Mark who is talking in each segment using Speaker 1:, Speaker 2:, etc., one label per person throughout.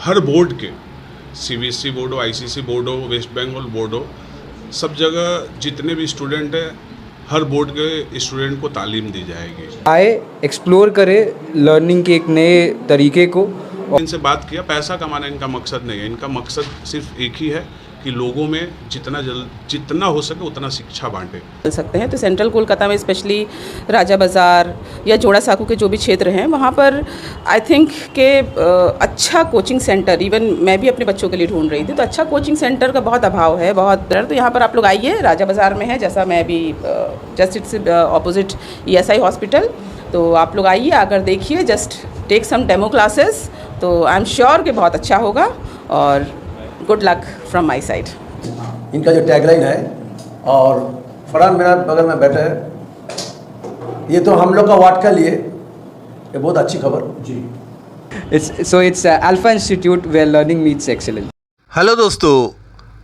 Speaker 1: हर board के, CBSE board हो, ICSE board हो, वेस्ट बंगाल बोर्ड हो, सब जगह जितने भी स्टूडेंट हैं, हर बोर्ड के स्टूडेंट को तालीम दी जाएगी।
Speaker 2: आए, एक्सप्लोर करे लर्निंग के एक नए तरीके को।
Speaker 1: इनसे बात किया, पैसा कमाना इनका मकसद नहीं है, इनका मकसद सिर्फ एक ही है कि लोगों में जितना हो सके उतना शिक्षा बांटे।
Speaker 3: चल सकते हैं तो सेंट्रल कोलकाता में स्पेशली राजा बाज़ार या जोड़ा साकू के जो भी क्षेत्र हैं वहाँ पर आई थिंक के अच्छा कोचिंग सेंटर, इवन मैं भी अपने बच्चों के लिए ढूंढ रही थी, तो अच्छा कोचिंग सेंटर का बहुत अभाव है, बहुत। तो यहाँ पर आप लोग आइए, राजा बाज़ार में है, जैसा मैं भी just it's opposite ESI hospital. तो आप लोग आइए, आकर देखिए, just take some demo classes, तो आई एम श्योर कि बहुत अच्छा होगा। और good luck from my side.
Speaker 4: इनका जो टैगलाइन है, और फरहान मेरा बगल में बैठे हैं, ये तो हम लोग का वार्ड के लिए ये बहुत अच्छी खबर जी।
Speaker 2: It's Alpha Institute where learning meets excellence.
Speaker 5: Hello दोस्तों,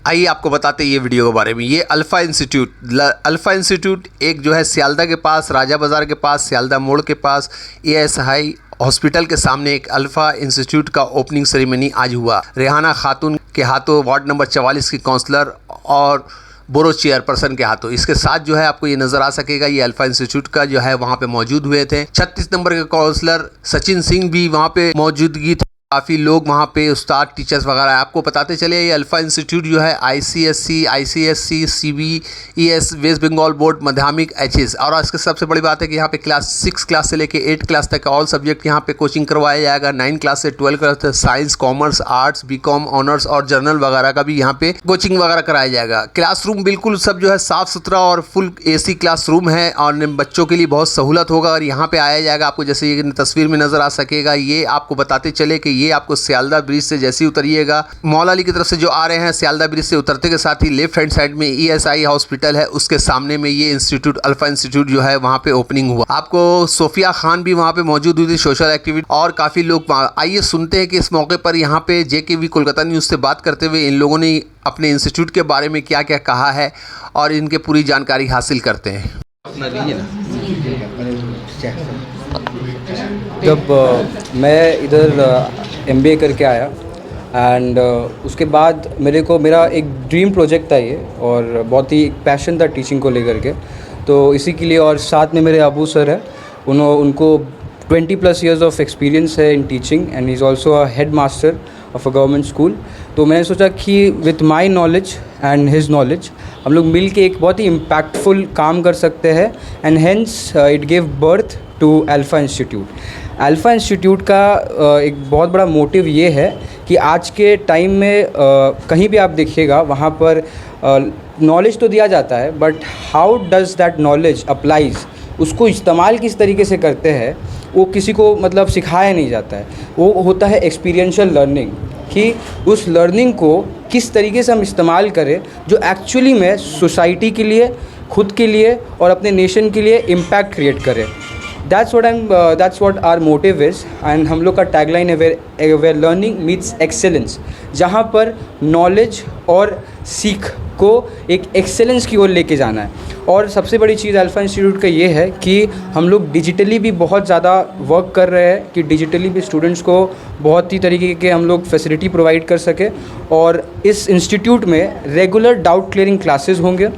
Speaker 5: आइए आपको बताते हैं ये वीडियो के बारे में। ये अल्फ़ा इंस्टीट्यूट एक जो है सियालदा के पास, राजा बाज़ार के पास, सियालदा मोड़ के पास ESI हॉस्पिटल के सामने एक अल्फ़ा इंस्टीट्यूट का ओपनिंग सेरेमनी आज हुआ। रेहाना खातून के हाथों, वार्ड नंबर 44 की काउंसलर और बोरो चेयरपर्सन के हाथों। इसके साथ जो है आपको ये नज़र आ सकेगा, ये अल्फ़ा इंस्टीट्यूट का जो है वहाँ पे मौजूद हुए थे। 36 नंबर के काउंसलर सचिन सिंह भी वहाँ पे मौजूदगी थे। काफ़ी लोग वहाँ पे उस्ताद, टीचर्स वगैरह। आपको बताते चले, ये अल्फ़ा इंस्टीट्यूट जो है ICSC, ICSC, CBES, West Bengal board, Madhyamik HS, और इसके सबसे बड़ी बात है कि यहाँ पे क्लास 6 क्लास से लेके 8 क्लास तक ऑल सब्जेक्ट यहाँ पे कोचिंग करवाया जाएगा। 9 क्लास से 12 क्लास तक science, commerce, arts, BCom, honours और जर्नल वगैरह का भी यहाँ पे कोचिंग वगैरह कराया जाएगा। क्लासरूम बिल्कुल सब जो है साफ़ सुथरा और फुल AC क्लासरूम है, और बच्चों के लिए बहुत सहूलत होगा। और यहाँ पर आया जाएगा, आपको जैसे ये तस्वीर में नज़र आ सकेगा, ये आपको बताते चले कि ये आपको सियालदा ब्रिज से जैसे ही उतरिएगा, मौलाली की तरफ से जो आ रहे हैं, सियालदा ब्रिज से उतरते के साथ ही लेफ्ट हैंड साइड में ESI हॉस्पिटल है, उसके सामने में ये इंस्टीट्यूट, अल्फ़ा इंस्टीट्यूट जो है वहाँ पे ओपनिंग हुआ। आपको सोफिया खान भी वहाँ पे मौजूद हुई थी, सोशल एक्टिविटी, और काफ़ी लोग। आइए सुनते हैं कि इस मौके पर यहाँ पे JKV कोलकाता न्यूज़ से बात करते हुए इन लोगों ने अपने इंस्टीट्यूट के बारे में क्या क्या कहा है और इनके पूरी जानकारी हासिल करते हैं।
Speaker 2: जब मैं इधर MBA करके आया एंड उसके बाद मेरा एक ड्रीम प्रोजेक्ट था ये, और बहुत ही पैशन था टीचिंग को लेकर के। तो इसी के लिए, और साथ में मेरे अबू सर है, उनको 20+ years ऑफ एक्सपीरियंस है in teaching, and he is also a head master of a government school. तो मैंने सोचा कि with my knowledge and his knowledge हम लोग मिल के एक बहुत ही इम्पैक्टफुल काम कर सकते हैं, and hence it gave birth to Alpha Institute. Alpha Institute का एक बहुत बड़ा मोटिव ये है कि आज के टाइम में कहीं भी आप देखिएगा, वहाँ पर नॉलेज तो दिया जाता है, but how does that knowledge applies, उसको इस्तेमाल किस तरीके से करते हैं, वो किसी को मतलब सिखाया नहीं जाता है। वो होता है एक्सपीरियंशियल लर्निंग, कि उस लर्निंग को किस तरीके से हम इस्तेमाल करें जो एक्चुअली में सोसाइटी के लिए, खुद के लिए और अपने नेशन के लिए इम्पैक्ट क्रिएट करे। That's what our motive is, and हम लोग का टैगलाइन है where learning meets excellence, जहाँ पर नॉलेज और सीख को एक एक्सेलेंस की ओर लेके जाना है। और सबसे बड़ी चीज़ अल्फ़ा इंस्टीट्यूट का ये है कि हम लोग डिजिटली भी बहुत ज़्यादा वर्क कर रहे हैं, कि डिजिटली भी स्टूडेंट्स को बहुत ही तरीके के हम लोग फैसिलिटी प्रोवाइड कर सके। और इस इंस्टीट्यूट में रेगुलर डाउट क्लियरिंग क्लासेस होंगे,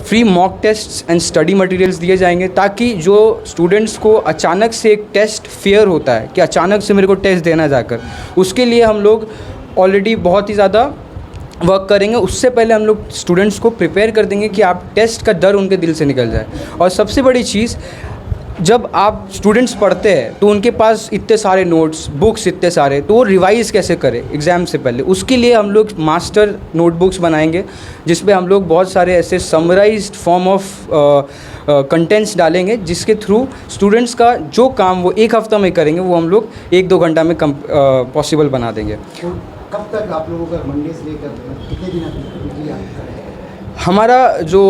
Speaker 2: free mock tests and study materials दिए जाएंगे, ताकि जो स्टूडेंट्स को अचानक से एक टेस्ट फियर होता है कि अचानक से मेरे को टेस्ट देना जाकर, उसके लिए हम लोग ऑलरेडी बहुत ही ज़्यादा वर्क करेंगे। उससे पहले हम लोग स्टूडेंट्स को प्रिपेयर कर देंगे कि आप टेस्ट का डर उनके दिल से निकल जाए। और सबसे बड़ी चीज़, जब आप स्टूडेंट्स पढ़ते हैं तो उनके पास इतने सारे नोट्स, बुक्स इतने सारे, तो वो रिवाइज़ कैसे करें एग्ज़ाम से पहले। उसके लिए हम लोग मास्टर नोटबुक्स बनाएंगे, जिसमें हम लोग बहुत सारे ऐसे समराइज्ड फॉर्म ऑफ कंटेंट्स डालेंगे, जिसके थ्रू स्टूडेंट्स का जो काम वो एक हफ्ता में करेंगे, वो हम लोग 1-2 घंटा में पॉसिबल बना देंगे।
Speaker 6: कब तक आप लोगों का मंडे से लेकर कितने दिन तक?
Speaker 2: हमारा जो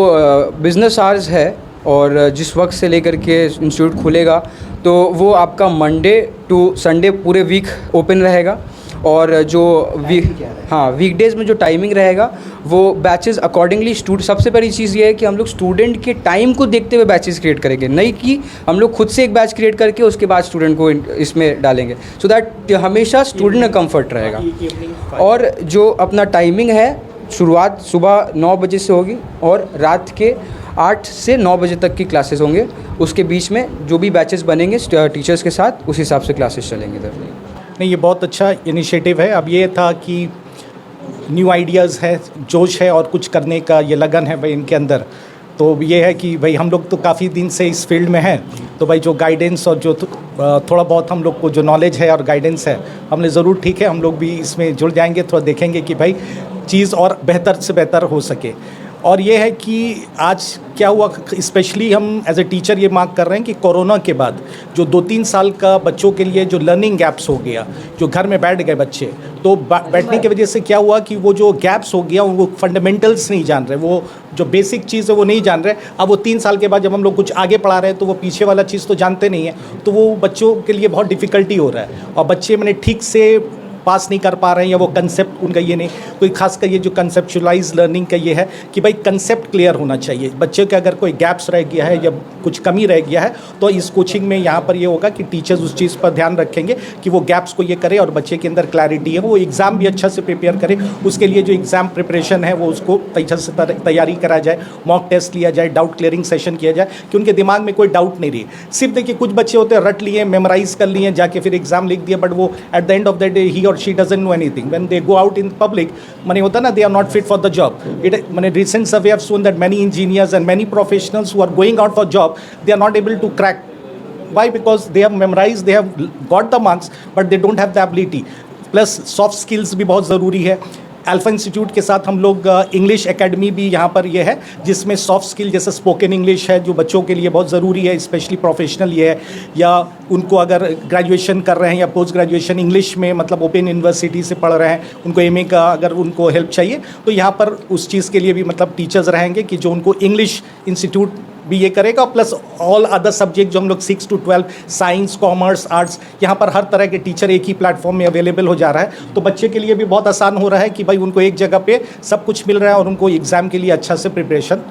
Speaker 2: बिज़नेस आवर्स है और जिस वक्त से लेकर के इंस्टीट्यूट खुलेगा, तो वो आपका मंडे टू संडे पूरे वीक ओपन रहेगा। और जो वीकडेज़ में जो टाइमिंग रहेगा वो बैचेस अकॉर्डिंगली सबसे बड़ी चीज़ ये है कि हम लोग स्टूडेंट के टाइम को देखते हुए बैचेस क्रिएट करेंगे, नहीं कि हम लोग खुद से एक बैच क्रिएट करके उसके बाद स्टूडेंट को इसमें डालेंगे, सो दैट हमेशा स्टूडेंट का कंफर्ट रहेगा। और जो अपना टाइमिंग है, शुरुआत सुबह 9 बजे से होगी और रात के 8 से 9 बजे तक की क्लासेस होंगे। उसके बीच में जो भी बैचेस बनेंगे टीचर्स के साथ, उस हिसाब से क्लासेस चलेंगे इधर।
Speaker 7: नहीं, ये बहुत अच्छा इनिशिएटिव है। अब ये था कि न्यू आइडियाज़ है, जोश है और कुछ करने का ये लगन है भाई इनके अंदर। तो ये है कि भाई हम लोग तो काफ़ी दिन से इस फील्ड में हैं, तो भाई जो गाइडेंस और जो थोड़ा बहुत हम लोग को जो नॉलेज है और गाइडेंस है, हमने ज़रूर ठीक है हम लोग भी इसमें जुड़ जाएंगे, थोड़ा देखेंगे कि भाई चीज़ और बेहतर से बेहतर हो सके। और ये है कि आज क्या हुआ, स्पेशली हम एज ए टीचर ये मांग कर रहे हैं कि कोरोना के बाद जो 2-3 साल का बच्चों के लिए जो लर्निंग गैप्स हो गया, जो घर में बैठ गए बच्चे, तो बैठने की वजह से क्या हुआ कि वो जो गैप्स हो गया, वो फंडामेंटल्स नहीं जान रहे, वो जो बेसिक चीज़ है वो नहीं जान रहे। अब वो 3 साल के बाद जब हम लोग कुछ आगे पढ़ा रहे हैं तो वो पीछे वाला चीज़ तो जानते नहीं है, तो वो बच्चों के लिए बहुत डिफ़िकल्टी हो रहा है और बच्चे मैंने ठीक से पास नहीं कर पा रहे हैं या वो कंसेप्ट उनका ये नहीं, कोई खासकर ये जो कंसेप्चुलाइज लर्निंग का ये है कि भाई कंसेप्ट क्लियर होना चाहिए। बच्चे के अगर कोई गैप्स रह गया है या कुछ कमी रह गया है तो इस कोचिंग में यहाँ पर ये होगा कि टीचर्स उस चीज़ पर ध्यान रखेंगे कि वो गैप्स को ये करे और बच्चे के अंदर क्लैरिटी है, वो एग्ज़ाम भी अच्छा से प्रिपेयर करे। उसके लिए जो एग्ज़ाम प्रिपरेशन है वो उसको अच्छे से तैयारी करा जाए, मॉक टेस्ट लिया जाए, डाउट क्लियरिंग सेशन किया जाए कि उनके दिमाग में कोई डाउट नहीं रही। सिर्फ देखिए कुछ बच्चे होते हैं रट लिए, मेमोराइज कर लिए, जाके फिर एग्ज़ाम लिख दिया, बट वो at the end of the day he or she doesn't know anything. When they go out in public, माने होता ना, they are not fit for the job. माने recent survey have shown that many engineers and many professionals who are going out for job, they are not able to crack. Why? Because they have memorized, they have got the marks, but they don't have the ability. Plus soft skills भी बहुत ज़रूरी है। Alpha institute के साथ हम लोग English academy भी यहाँ पर ये है, जिसमें सॉफ्ट स्किल जैसे स्पोकन इंग्लिश है जो बच्चों के लिए बहुत ज़रूरी है, स्पेशली प्रोफेशनल ये है, या उनको अगर ग्रेजुएशन कर रहे हैं या पोस्ट ग्रेजुएशन इंग्लिश में, मतलब ओपन यूनिवर्सिटी से पढ़ रहे हैं, उनको एमए का अगर उनको हेल्प चाहिए तो यहाँ पर उस चीज़ के लिए भी मतलब टीचर्स रहेंगे कि जो उनको इंग्लिश इंस्टीट्यूट भी ये करेगा, प्लस ऑल अदर सब्जेक्ट जो हम लोग 6 to 12 साइंस, कॉमर्स, आर्ट्स, यहाँ पर हर तरह के टीचर एक ही प्लेटफॉर्म में अवेलेबल हो जा रहा है। तो बच्चे के लिए भी बहुत आसान हो रहा है कि भाई उनको एक जगह पे सब कुछ मिल रहा है और उनको एग्ज़ाम के लिए अच्छा से प्रिपरेशन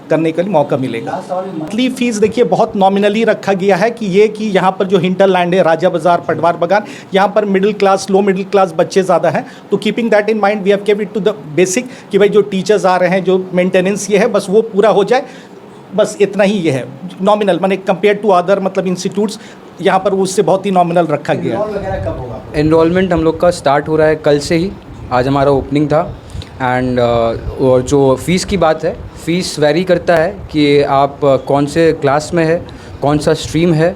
Speaker 7: करने के लिए मौका मिलेगा। मंथली फीस देखिए बहुत नॉमिनली रखा गया है कि ये कि यहाँ पर जो हिंटरलैंड है, राजा बाज़ार, पटवार बागान, यहाँ पर middle class, low middle class बच्चे ज़्यादा हैं, तो keeping that in mind we have kept it to the basic कि भाई जो टीचर्स आ रहे हैं, जो मेंटेनेंस ये है बस वो पूरा हो जाए, बस इतना ही ये है नॉमिनल, माने कंपेयर टू अदर मतलब इंस्टीट्यूट्स यहाँ पर उससे बहुत ही नॉमिनल रखा गया है।
Speaker 2: एनरोलमेंट हम लोग का स्टार्ट हो रहा है कल से ही, आज हमारा ओपनिंग था। एंड और जो फ़ीस की बात है, फ़ीस वेरी करता है कि आप कौन से क्लास में है, कौन सा स्ट्रीम है।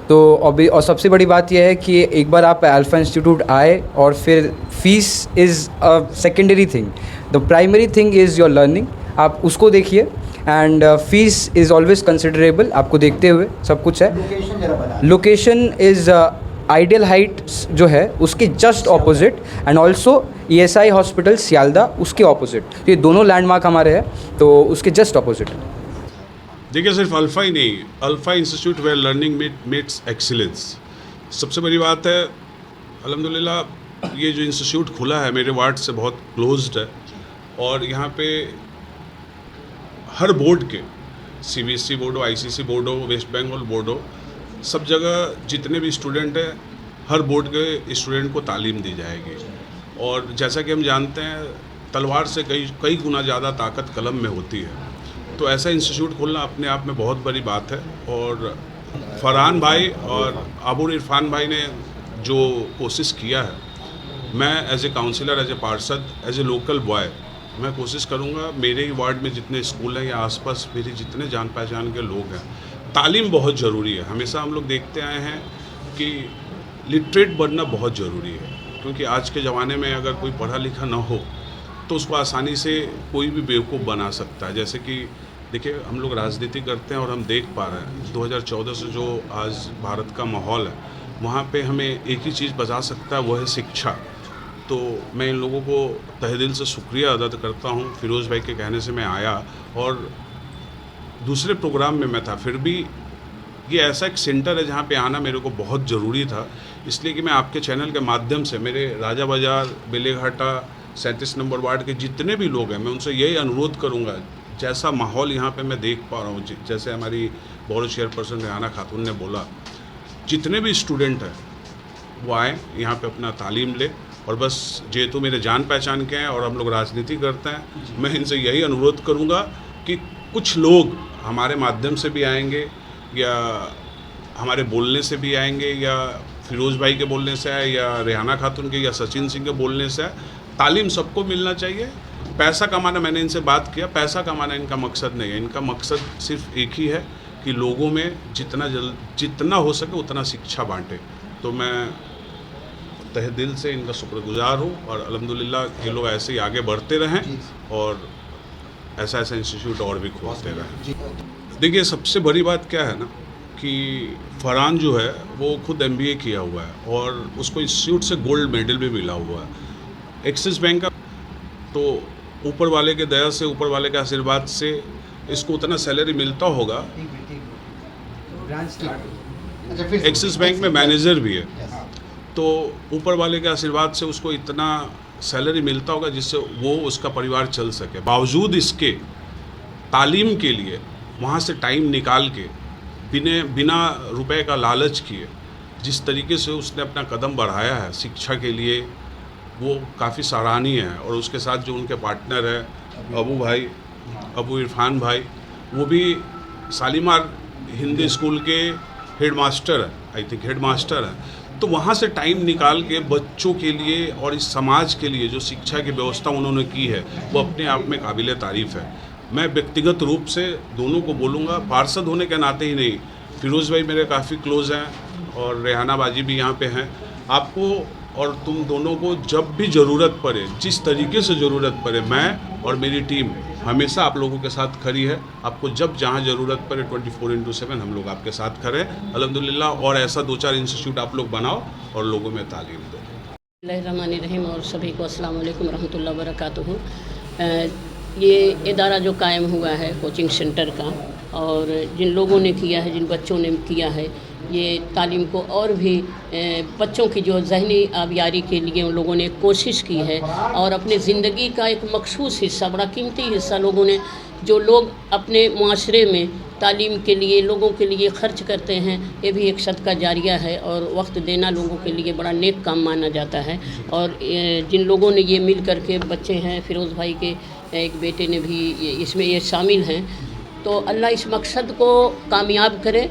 Speaker 2: तो और सबसे बड़ी बात यह है कि एक बार आप अल्फा इंस्टीट्यूट आए और फिर fees is a secondary thing, the primary thing is your learning. आप उसको देखिए and fees is always considerable, आपको देखते हुए सब कुछ है। लोकेशन इज़ आइडियल हाइट्स जो है उसके just opposite, and also ESI hospital Sealdah उसके ऑपोजिट। ये दोनों लैंडमार्क हमारे हैं, तो उसके जस्ट ऑपोजिट।
Speaker 1: देखिए सिर्फ अल्फ़ा ही नहीं, Alpha Institute where learning meets excellence. सबसे बड़ी बात है अल्हम्दुलिल्लाह ये जो इंस्टीट्यूट खुला है मेरे वार्ड से बहुत क्लोज्ड है, और यहाँ पे हर बोर्ड के CBSE बोर्ड हो, ICC बोर्ड हो, वेस्ट बंगाल बोर्ड हो, सब जगह जितने भी स्टूडेंट हैं हर बोर्ड के स्टूडेंट को तालीम दी जाएगी। और जैसा कि हम जानते हैं तलवार से कई गुना ज़्यादा ताकत कलम में होती है, तो ऐसा इंस्टीट्यूट खोलना अपने आप में बहुत बड़ी बात है। और फरहान भाई और आबूर इरफान भाई ने जो कोशिश किया है, मैं as a councillor, as a पार्षद, एज ए लोकल बॉय, मैं कोशिश करूंगा मेरे ही वार्ड में जितने स्कूल हैं या आसपास मेरे जितने जान पहचान के लोग हैं, तालीम बहुत ज़रूरी है। हमेशा हम लोग देखते आए हैं कि लिटरेट बनना बहुत ज़रूरी है, क्योंकि आज के ज़माने में अगर कोई पढ़ा लिखा ना हो तो उसको आसानी से कोई भी बेवकूफ़ बना सकता है। जैसे कि देखिए हम लोग राजनीति करते हैं और हम देख पा रहे हैं 2014 से जो आज भारत का माहौल है, वहाँ पे हमें एक ही चीज़ बचा सकता है, वो है शिक्षा। तो मैं इन लोगों को तहे दिल से शुक्रिया अदा करता हूँ। फिरोज़ भाई के कहने से मैं आया और दूसरे प्रोग्राम में मैं था, फिर भी ये ऐसा एक सेंटर है जहाँ पे आना मेरे को बहुत ज़रूरी था, इसलिए कि मैं आपके चैनल के माध्यम से मेरे राजा बाज़ार, बेलेघाटा 37 नंबर वार्ड के जितने भी लोग हैं, मैं उनसे यही अनुरोध करूंगा, जैसा माहौल यहाँ पे मैं देख पा रहा हूँ, जैसे हमारी बोर्ड चेयरपर्सन रेहाना खातून ने बोला, जितने भी स्टूडेंट हैं वो आए यहाँ पे अपना तालीम ले। और बस जेतु मेरे जान पहचान के हैं और हम लोग राजनीति करते हैं, मैं इनसे यही अनुरोध करूँगा कि कुछ लोग हमारे माध्यम से भी आएंगे या हमारे बोलने से भी आएंगे या फिरोज़ भाई के बोलने से आए या रेहाना खातून के या सचिन सिंह के बोलने से आए। तालीम सबको मिलना चाहिए। पैसा कमाना, मैंने इनसे बात किया, पैसा कमाना इनका मकसद नहीं है। इनका मकसद सिर्फ एक ही है कि लोगों में जितना हो सके उतना शिक्षा बांटे। तो मैं तहे दिल से इनका शुक्रगुजार हूँ और अल्हम्दुलिल्लाह ये लोग ऐसे ही आगे बढ़ते रहें और ऐसा इंस्टीट्यूट और भी खोलते रहें। देखिए, सबसे बड़ी बात क्या है ना कि फरहान जो है वो खुद MBA किया हुआ है और उसको इंस्टीट्यूट से गोल्ड मेडल भी मिला हुआ है एक्सिस बैंक का। तो ऊपर वाले के दया से, ऊपर वाले के आशीर्वाद से इसको उतना सैलरी मिलता होगा। एक्सिस बैंक में मैनेजर भी है, तो ऊपर वाले के आशीर्वाद से उसको इतना सैलरी मिलता होगा जिससे वो उसका परिवार चल सके। बावजूद इसके तालीम के लिए वहाँ से टाइम निकाल के बिना रुपए का लालच किए जिस तरीके से उसने अपना कदम बढ़ाया है शिक्षा के लिए, वो काफ़ी सराहनीय है। और उसके साथ जो उनके पार्टनर है अबू इरफान भाई, वो भी शालीमार हिंदी स्कूल के हेडमास्टर है, आई थिंक हेडमास्टर है। तो वहाँ से टाइम निकाल के बच्चों के लिए और इस समाज के लिए जो शिक्षा की व्यवस्था उन्होंने की है वो अपने आप में काबिल तारीफ़ है। मैं व्यक्तिगत रूप से दोनों को बोलूँगा, पार्षद होने के नाते ही नहीं, फिरोज़ भाई मेरे काफ़ी क्लोज हैं और रेहाना बाजी भी यहाँ पे हैं। आपको और तुम दोनों को जब भी ज़रूरत पड़े, जिस तरीके से ज़रूरत पड़े, मैं और मेरी टीम हमेशा आप लोगों के साथ खड़ी है। आपको जब जहाँ ज़रूरत पड़े 24/7 हम लोग आपके साथ खड़े हैं अल्हम्दुलिल्लाह। और ऐसा 2-4 इंस्टीट्यूट आप लोग बनाओ और लोगों में तालीम दो।
Speaker 8: बिस्मिल्लाहिर्रहमानिर्रहीम और सभी को अस्सलाम वालेकुम रहमतुल्लाहि व बरकातुहू। ये इदारा जो कायम हुआ है कोचिंग सेंटर का, और जिन लोगों ने किया है, जिन बच्चों ने किया है, ये तालीम को और भी बच्चों की जो ज़हनी आबियारी के लिए उन लोगों ने कोशिश की है और अपने ज़िंदगी का एक मखसूस हिस्सा, बड़ा कीमती हिस्सा लोगों ने, जो लोग अपने मुआशरे में तालीम के लिए लोगों के लिए ख़र्च करते हैं, ये भी एक सदका जारिया है और वक्त देना लोगों के लिए बड़ा नेक काम माना जाता है। और जिन लोगों ने ये मिल कर के, बच्चे हैं फिरोज़ भाई के एक बेटे ने भी इसमें ये शामिल हैं, तो अल्लाह इस मकसद को कामयाब करे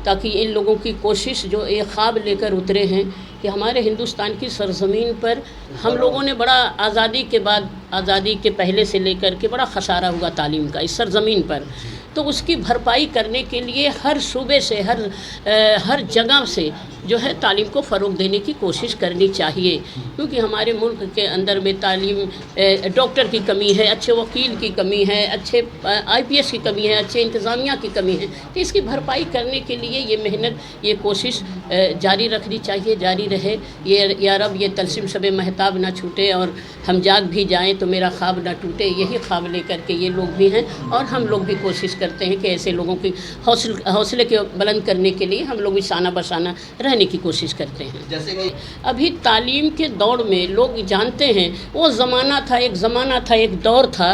Speaker 8: ताकि इन लोगों की कोशिश जो एक ख्वाब लेकर उतरे हैं कि हमारे हिंदुस्तान की सरज़मीन पर हम लोगों ने बड़ा आज़ादी के बाद, आज़ादी के पहले से लेकर के बड़ा खसारा हुआ तालीम का इस सरज़मीन पर, तो उसकी भरपाई करने के लिए हर सूबे से, हर जगह से जो है तालीम को फ़रोग़ देने की कोशिश करनी चाहिए। क्योंकि हमारे मुल्क के अंदर में तालीम, डॉक्टर की कमी है, अच्छे वकील की कमी है, अच्छे IPS की कमी है, अच्छे इंतज़ामिया की कमी है। तो इसकी भरपाई करने के लिए ये मेहनत, ये कोशिश जारी रखनी चाहिए, जारी रहे। ये या रब ये तलसिम शब महताब ना छूटे और हम जाग भी जाएँ तो मेरा ख्वाब ना टूटे। यही ख्वाब लेकर के ये लोग भी हैं और हम लोग भी कोशिश करते हैं कि ऐसे लोगों की हौसले के बुलंद करने के लिए हम लोग भी शाना बशाना रहने की कोशिश करते हैं। जैसे कि अभी तालीम के दौर में लोग जानते हैं, वो ज़माना था, एक दौर था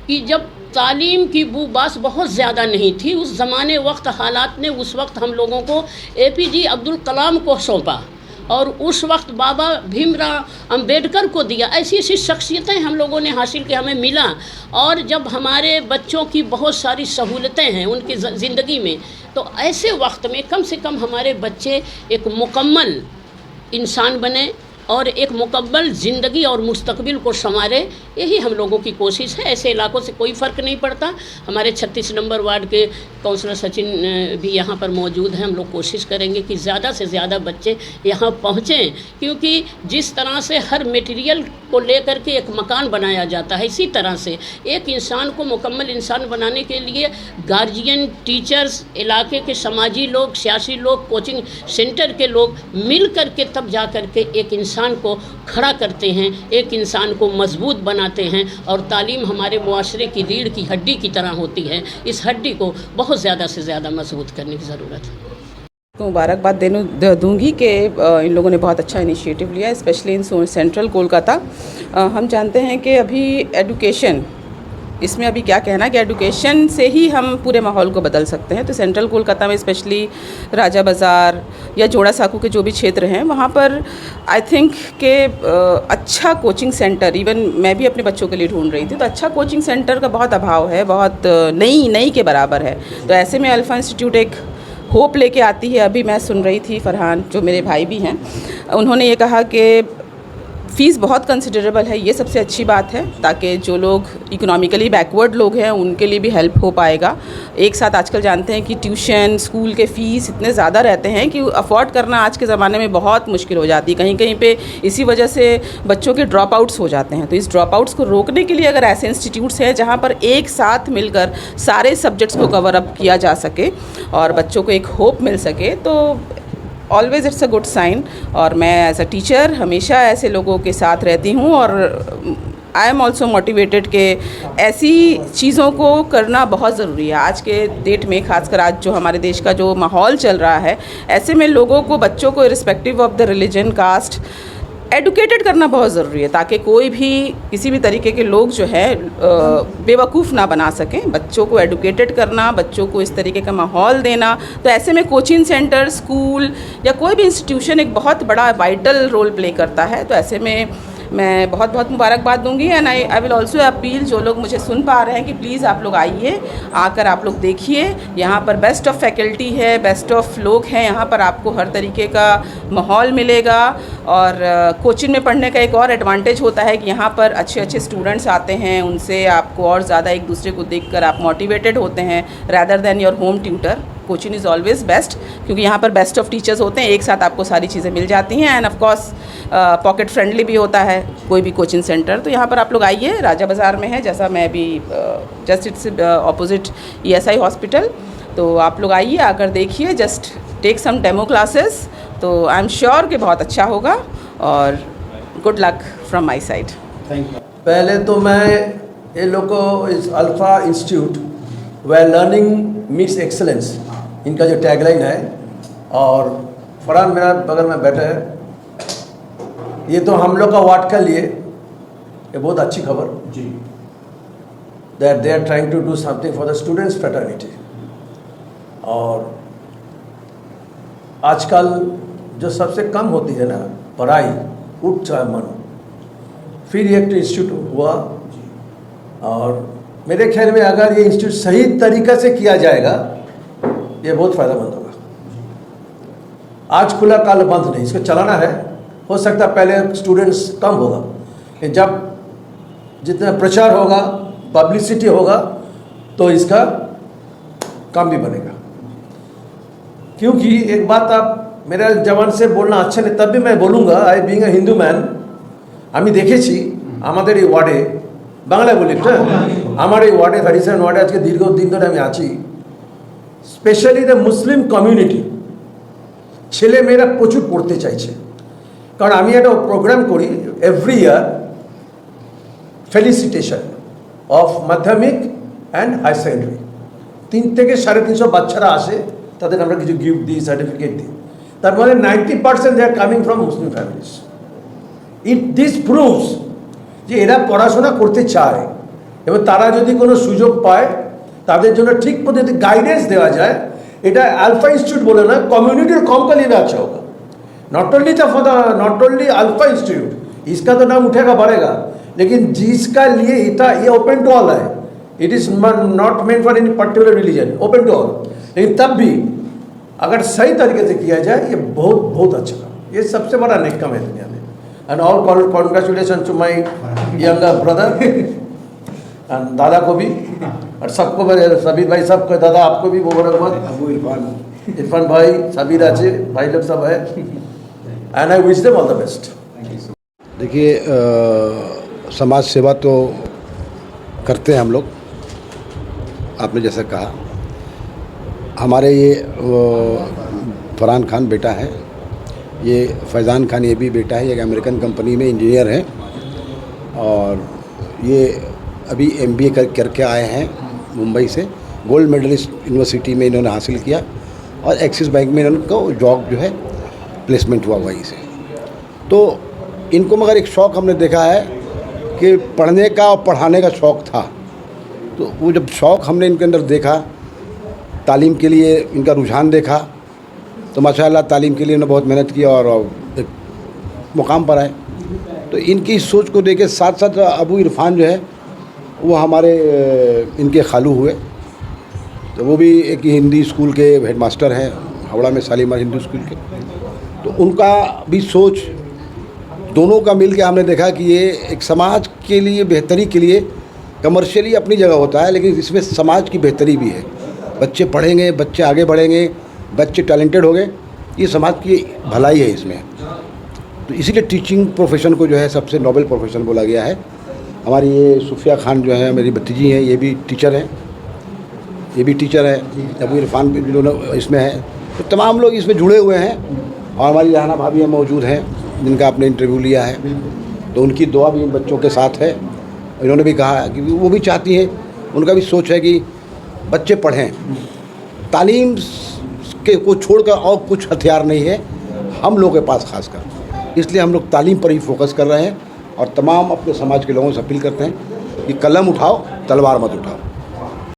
Speaker 8: कि जब तालीम की बूबास बहुत ज़्यादा नहीं थी। उस ज़माने वक्त हालात ने उस वक्त हम लोगों को APJ अब्दुल कलाम को सौंपा और उस वक्त बाबा भीमराव अम्बेडकर को दिया। ऐसी ऐसी शख्सियतें हम लोगों ने हासिल की, हमें मिला। और जब हमारे बच्चों की बहुत सारी सहूलतें हैं उनकी ज़िंदगी में, तो ऐसे वक्त में कम से कम हमारे बच्चे एक मुकम्मल इंसान बने और एक मुकम्मल ज़िंदगी और मुस्तकबिल को संवारे। यही हम लोगों की कोशिश है। ऐसे इलाकों से कोई फ़र्क नहीं पड़ता। हमारे 36 नंबर वार्ड के काउंसलर सचिन भी यहाँ पर मौजूद हैं। हम लोग कोशिश करेंगे कि ज़्यादा से ज़्यादा बच्चे यहाँ पहुँचें, क्योंकि जिस तरह से हर मटेरियल को लेकर के एक मकान बनाया जाता है, इसी तरह से एक इंसान को मुकम्मल इंसान बनाने के लिए गार्जियन, टीचर्स, इलाके के समाजी लोग, सियासी लोग, कोचिंग सेंटर के लोग मिल कर के तब जा कर के एक इंसान को खड़ा करते हैं, एक इंसान को मजबूत बनाते हैं। और तालीम हमारे मुआशरे की रीढ़ की हड्डी की तरह होती है। इस हड्डी को बहुत ज़्यादा से ज़्यादा मजबूत करने की ज़रूरत है।
Speaker 3: को मुबारकबाद दूंगी कि इन लोगों ने बहुत अच्छा इनिशिएटिव लिया, स्पेशली इन सेंट्रल कोलकाता। हम जानते हैं कि अभी एजुकेशन, इसमें अभी क्या कहना कि एजुकेशन से ही हम पूरे माहौल को बदल सकते हैं। तो सेंट्रल कोलकाता में स्पेशली राजा बाज़ार या जोड़ा साकू के जो भी क्षेत्र हैं वहाँ पर आई थिंक कि अच्छा कोचिंग सेंटर, इवन मैं भी अपने बच्चों के लिए ढूंढ रही थी, तो अच्छा कोचिंग सेंटर का बहुत अभाव है, बहुत नई के बराबर है। तो ऐसे में अल्फ़ा इंस्टीट्यूट एक होप लेके आती है। अभी मैं सुन रही थी फरहान, जो मेरे भाई भी हैं, उन्होंने ये कहा कि फ़ीस बहुत कंसिडरेबल है, ये सबसे अच्छी बात है, ताकि जो लोग इकोनॉमिकली बैकवर्ड लोग हैं उनके लिए भी हेल्प हो पाएगा। एक साथ आजकल जानते हैं कि ट्यूशन, स्कूल के फ़ीस इतने ज़्यादा रहते हैं कि अफोर्ड करना आज के ज़माने में बहुत मुश्किल हो जाती है। कहीं कहीं पे इसी वजह से बच्चों के ड्रॉप आउट्स हो जाते हैं। तो इस ड्रॉप आउट्स को रोकने के लिए अगर ऐसे इंस्टीट्यूट्स हैं जहाँ पर एक साथ मिलकर सारे सब्जेक्ट्स को कवर अप किया जा सके और बच्चों को एक होप मिल सके, तो always it's a good sign. और मैं एज अ टीचर हमेशा ऐसे लोगों के साथ रहती हूँ और आई एम ऑल्सो मोटिवेटेड कि ऐसी चीज़ों को करना बहुत ज़रूरी है आज के डेट में, खासकर आज जो हमारे देश का जो माहौल चल रहा है, ऐसे में लोगों को, बच्चों को irrespective of the religion, caste, educated करना बहुत ज़रूरी है, ताकि कोई भी किसी भी तरीके के लोग जो है बेवकूफ़ ना बना सकें। बच्चों को एडुकेटेड करना, बच्चों को इस तरीके का माहौल देना, तो ऐसे में कोचिंग सेंटर, स्कूल या कोई भी इंस्टीट्यूशन एक बहुत बड़ा वाइटल रोल प्ले करता है। तो ऐसे में मैं बहुत बहुत मुबारकबाद दूंगी and I will also appeal, जो लोग मुझे सुन पा रहे हैं, कि प्लीज़ आप लोग आइए, आकर आप लोग देखिए। यहाँ पर बेस्ट ऑफ फैकल्टी है, बेस्ट ऑफ लोग हैं, यहाँ पर आपको हर तरीके का माहौल मिलेगा। और कोचिंग में पढ़ने का एक और एडवांटेज होता है कि यहाँ पर अच्छे अच्छे स्टूडेंट्स आते हैं, उनसे आपको और ज़्यादा एक दूसरे को देखकर आप मोटिवेटेड होते हैं, rather than your home tutor. Coaching is always best, क्योंकि यहाँ पर बेस्ट ऑफ टीचर्स होते हैं, एक साथ आपको सारी चीज़ें मिल जाती हैं end of course pocket friendly भी होता है कोई भी कोचिंग सेंटर। तो यहाँ पर आप लोग आइए, राजा बाज़ार में है, जैसा मैं भी just it's opposite ESI hospital. तो आप लोग आइए, आकर देखिए, just take some demo classes, तो आई एम श्योर कि बहुत अच्छा होगा। और good luck from my side.
Speaker 4: पहले तो मैं ये लोग को इस Alpha Institute where learning meets excellence, इनका जो टैगलाइन है, और फरहान मेरा बगल में बैठा है, ये तो हम लोग का वार्ड के लिए ये बहुत अच्छी खबर जी, that they are trying to do something for the students fraternity. और आजकल जो सबसे कम होती है ना पढ़ाई, उठ चाहे मन, फिर एक इंस्टीट्यूट हुआ, और मेरे ख्याल में अगर ये इंस्टीट्यूट सही तरीक़ा से किया जाएगा ये बहुत फ़ायदेमंद होगा। आज खुला कल बंद नहीं, इसको चलाना है। हो सकता है पहले स्टूडेंट्स कम होगा, लेकिन जब जितना प्रचार होगा, पब्लिसिटी होगा, तो इसका काम भी बनेगा। क्योंकि एक बात आप मेरा जवान से बोलना अच्छा नहीं, तब भी मैं बोलूँगा, I being a Hindu man, আমি দেখেছি আমাদের এই ওয়ার্ডে, বাংলায় বলি না, আমার এই ওয়ার্ডে 37 ওয়ার্ডে আজকে দীর্ঘদিন ধরে আমি আছি, স্পেশালি দ্য মুসলিম কমিউনিটি ছেলেমেয়েরা প্রচুর পড়তে চাইছে। কারণ আমি একটা প্রোগ্রাম করি এভরি ইয়ার, ফেলিসিটেশন অফ মাধ্যমিক অ্যান্ড হায়ার সেকেন্ডারি, 3 থেকে 350 বাচ্চারা আসে, তাদের আমরা কিছু গিফট দিই, সার্টিফিকেট দিই। তার মধ্যে 90% they are coming from Muslim families. This proves যে এরা পড়াশোনা করতে চায়, এবং তারা যদি কোনো সুযোগ পায়, তাদের জন্য ঠিক পদ্ধতি गाइडेंस দেওয়া যায়। এটা अल्फा इंस्टीट्यूट बोले ना, कम्युनिटी कॉम का लिए भी अच्छा होगा। नॉट ओनली अल्फा इंस्टीट्यूट, इसका तो नाम उठेगा बढ़ेगा, लेकिन जिसका लिए ये ओपन टू ऑल है, it is not meant for any particular religion, open to all. लेकिन तब भी अगर सही तरीके से किया जाए ये बहुत बहुत अच्छा काम, ये सबसे बड़ा नेक काम है दुनिया में। And all congratulation to my younger brother and दादा को भी, और सबको, सबीर भाई सबको, दादा आपको भी मुबारकबाद, अबू इरफान भाई, सबीर आचे भाई लोग सब है, and I wish them all the best.
Speaker 9: देखिए, समाज सेवा तो करते हैं हम लोग, आपने जैसा कहा। हमारे ये फरहान खान बेटा है, ये फैज़ान खान ये भी बेटा है, एक अमेरिकन कंपनी में इंजीनियर है, और ये अभी MBA करके आए हैं मुंबई से। गोल्ड मेडलिस्ट यूनिवर्सिटी में इन्होंने हासिल किया, और एक्सिस बैंक में इनको जॉब जो है प्लेसमेंट हुआ वहीं से। तो इनको मगर एक शौक़ हमने देखा है कि पढ़ने का और पढ़ाने का शौक़ था। तो वो जब शौक़ हमने इनके अंदर देखा, तालीम के लिए इनका रुझान देखा, तो माशाअल्लाह तालीम के लिए इन्होंने बहुत मेहनत की और एक मुकाम पर आए। तो इनकी सोच को देख के साथ साथ अबू इरफान जो है वो हमारे इनके खालू हुए। तो वो भी एक हिंदी स्कूल के हेडमास्टर हैं, हावड़ा में शालीमार हिंदू स्कूल के। तो उनका भी सोच दोनों का मिल के हमने देखा कि ये एक समाज के लिए बेहतरी के लिए कमर्शियली अपनी जगह होता है, लेकिन इसमें समाज की बेहतरी भी है। बच्चे पढ़ेंगे, बच्चे आगे बढ़ेंगे, बच्चे टैलेंटेड होंगे, ये समाज की भलाई है इसमें। तो इसीलिए टीचिंग प्रोफेशन को जो है सबसे नोबल प्रोफेशन बोला गया है। हमारी ये सुफिया खान जो है मेरी भतीजी हैं, ये भी टीचर हैं, ये भी टीचर है, अबू इरफान भी दोनों इसमें है। तो तमाम लोग इसमें जुड़े हुए हैं और हमारी जहाना भाभी मौजूद हैं जिनका आपने इंटरव्यू लिया है। तो उनकी दुआ भी इन बच्चों के साथ है। इन्होंने भी कहा कि वो भी चाहती हैं, उनका भी सोच है कि बच्चे पढ़ें। तालीम के को छोड़कर और कुछ हथियार नहीं है हम लोगों के पास खासकर, इसलिए हम लोग तालीम पर ही फोकस कर रहे हैं और तमाम अपने समाज के लोगों से अपील करते हैं कि कलम उठाओ, तलवार मत उठाओ।